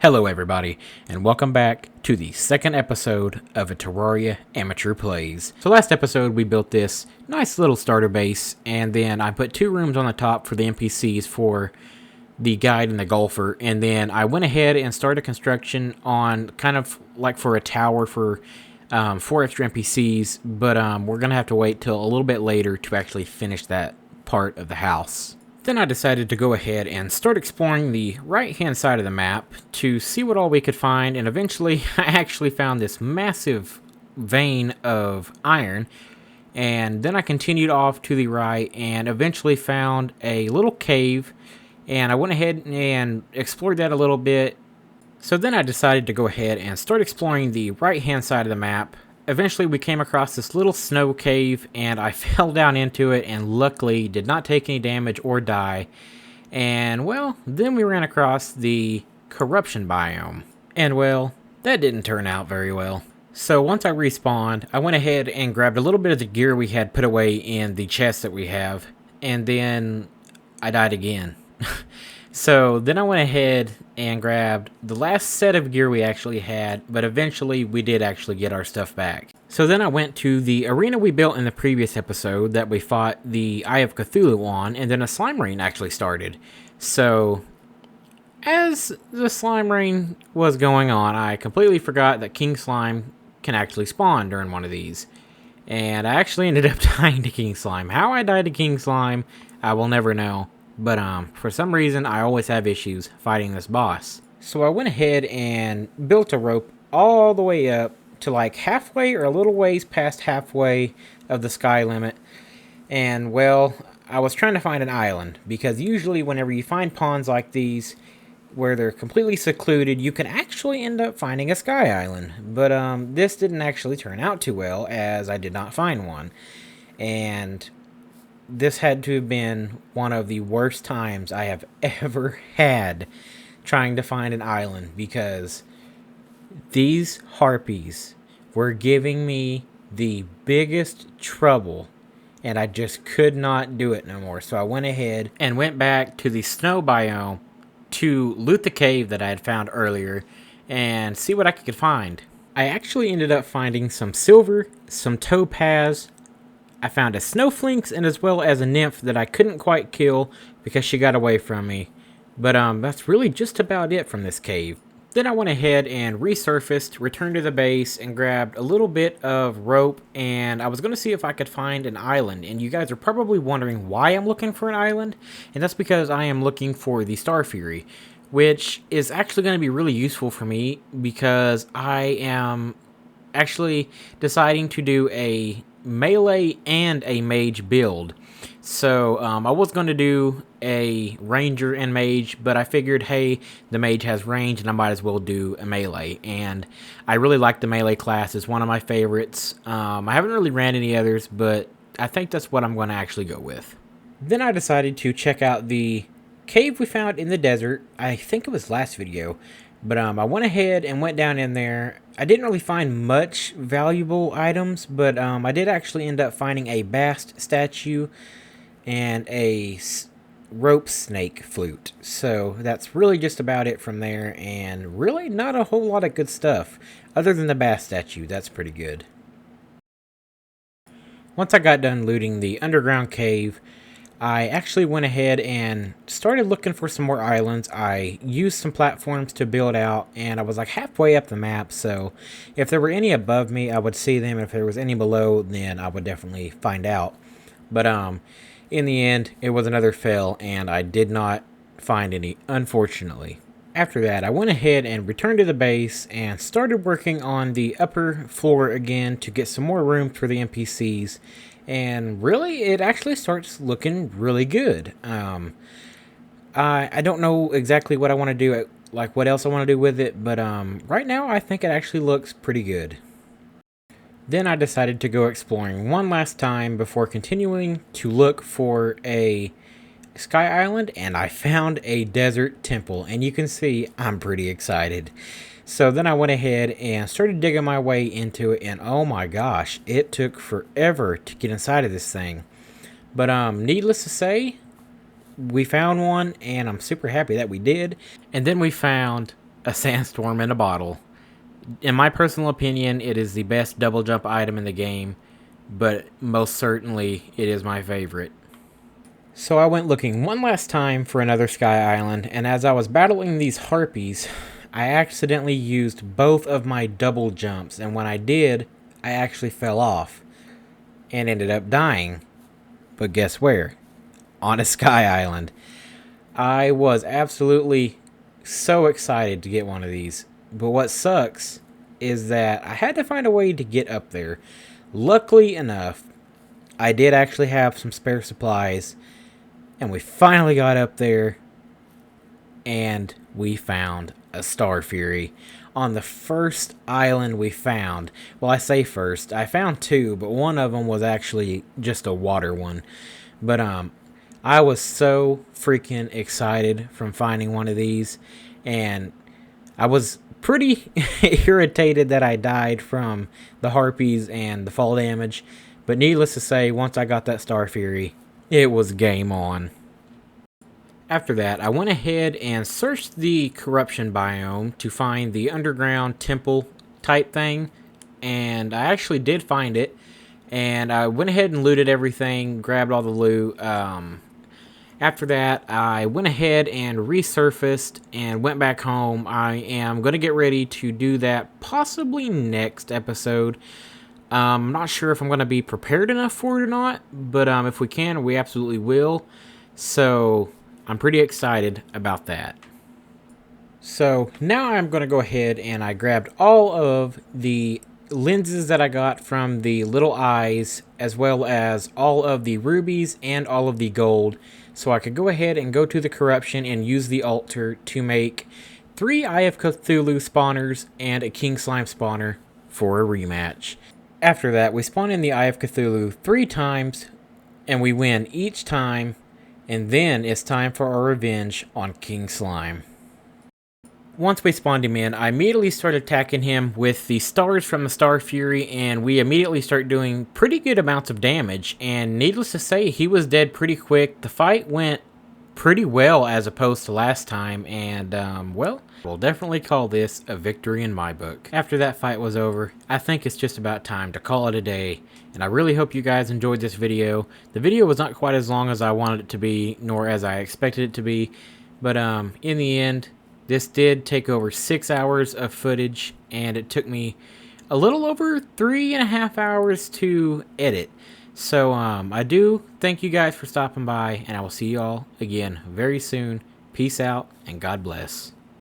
Hello everybody, and welcome back to the second episode of a Terraria Amateur Plays. So last episode we built this nice little starter base, and then I put 2 rooms on the top for the NPCs for the guide and the golfer, and then I went ahead and started construction on kind of like for a tower for 4 extra NPCs, but we're going to have to wait till a little bit later to actually finish that part of the house. Then I decided to go ahead and start exploring the right-hand side of the map to see what all we could find, and eventually I actually found this massive vein of iron, and then I continued off to the right and eventually found a little cave, and I went ahead and explored that a little bit. So then I decided to go ahead and start exploring the right-hand side of the map. Eventually we came across this little snow cave, and I fell down into it and luckily did not take any damage or die. And well, then we ran across the corruption biome. And well, that didn't turn out very well. So once I respawned, I went ahead and grabbed a little bit of the gear we had put away in the chest that we have, and then I died again. So then I went ahead and grabbed the last set of gear we actually had, but eventually we did actually get our stuff back. So then I went to the arena we built in the previous episode that we fought the Eye of Cthulhu on, and then a slime rain actually started. So as the slime rain was going on, I completely forgot that King Slime can actually spawn during one of these. And I actually ended up dying to King Slime. How I died to King Slime, I will never know. But for some reason, I always have issues fighting this boss. So I went ahead and built a rope all the way up to like halfway or a little ways past halfway of the sky limit. And well, I was trying to find an island, because usually whenever you find ponds like these, where they're completely secluded, you can actually end up finding a sky island. But this didn't actually turn out too well, as I did not find one. And this had to have been one of the worst times I have ever had trying to find an island, because these harpies were giving me the biggest trouble, and I just could not do it no more. So I went ahead and went back to the snow biome to loot the cave that I had found earlier and see what I could find. I actually ended up finding some silver, some topaz. I found a snowflakes, and as well as a nymph that I couldn't quite kill because she got away from me. But that's really just about it from this cave. Then I went ahead and resurfaced, returned to the base, and grabbed a little bit of rope, and I was going to see if I could find an island. And you guys are probably wondering why I'm looking for an island, and that's because I am looking for the Star Fury, which is actually going to be really useful for me, because I am actually deciding to do a melee and a mage build. So I was going to do a ranger and mage, but I figured, hey, the mage has range and I might as well do a melee. And I really like the melee class. It's one of my favorites. I haven't really ran any others, but I think that's what I'm going to actually go with. Then I decided to check out the cave we found in the desert. I think it was last video. But I went ahead and went down in there. I didn't really find much valuable items, but I did actually end up finding a bast statue and a rope snake flute. So that's really just about it from there, and really not a whole lot of good stuff. Other than the bast statue, that's pretty good. Once I got done looting the underground cave, I actually went ahead and started looking for some more islands. I used some platforms to build out, and I was like halfway up the map, so if there were any above me, I would see them. If there was any below, then I would definitely find out. But in the end, it was another fail, and I did not find any, unfortunately. After that, I went ahead and returned to the base and started working on the upper floor again to get some more room for the NPCs. And really, it actually starts looking really good. I don't know exactly what I want to do, like what else I want to do with it, but right now I think it actually looks pretty good. Then I decided to go exploring one last time before continuing to look for a sky island, and I found a desert temple, and you can see I'm pretty excited. So then I went ahead and started digging my way into it, and oh my gosh, it took forever to get inside of this thing. But needless to say, we found one, and I'm super happy that we did. And then we found a sandstorm in a bottle. In my personal opinion, it is the best double jump item in the game, but most certainly it is my favorite. So I went looking one last time for another Sky Island, and as I was battling these harpies, I accidentally used both of my double jumps, and when I did, I actually fell off and ended up dying. But guess where? On a Sky Island. I was absolutely so excited to get one of these, but what sucks is that I had to find a way to get up there. Luckily enough, I did actually have some spare supplies, and we finally got up there, and we found a Star Fury on the first island we found. Well, I say first. I found two, but one of them was actually just a water one. But I was so freaking excited from finding one of these, and I was pretty irritated that I died from the harpies and the fall damage. But needless to say, once I got that Star Fury, it was game on. After that, I went ahead and searched the corruption biome to find the underground temple type thing, and I actually did find it, and I went ahead and looted everything, grabbed all the loot. After that, I went ahead and resurfaced and went back home. I am going to get ready to do that possibly next episode. I'm not sure if I'm going to be prepared enough for it or not, but if we can, we absolutely will. So I'm pretty excited about that. So now I'm going to go ahead and I grabbed all of the lenses that I got from the little eyes, as well as all of the rubies and all of the gold, so I could go ahead and go to the corruption and use the altar to make 3 Eye of Cthulhu spawners and a King Slime spawner for a rematch. After that, we spawn in the Eye of Cthulhu 3 times, and we win each time, and then it's time for our revenge on King Slime. Once we spawned him in, I immediately started attacking him with the stars from the Star Fury, and we immediately start doing pretty good amounts of damage, and needless to say, he was dead pretty quick. The fight went pretty well as opposed to last time, and well, we'll definitely call this a victory in my book. After that fight was over, I think it's just about time to call it a day, and I really hope you guys enjoyed this video. The video was not quite as long as I wanted it to be, nor as I expected it to be, but in the end, this did take over 6 hours of footage, and it took me a little over 3.5 hours to edit. So I do thank you guys for stopping by, and I will see you all again very soon. Peace out, and God bless.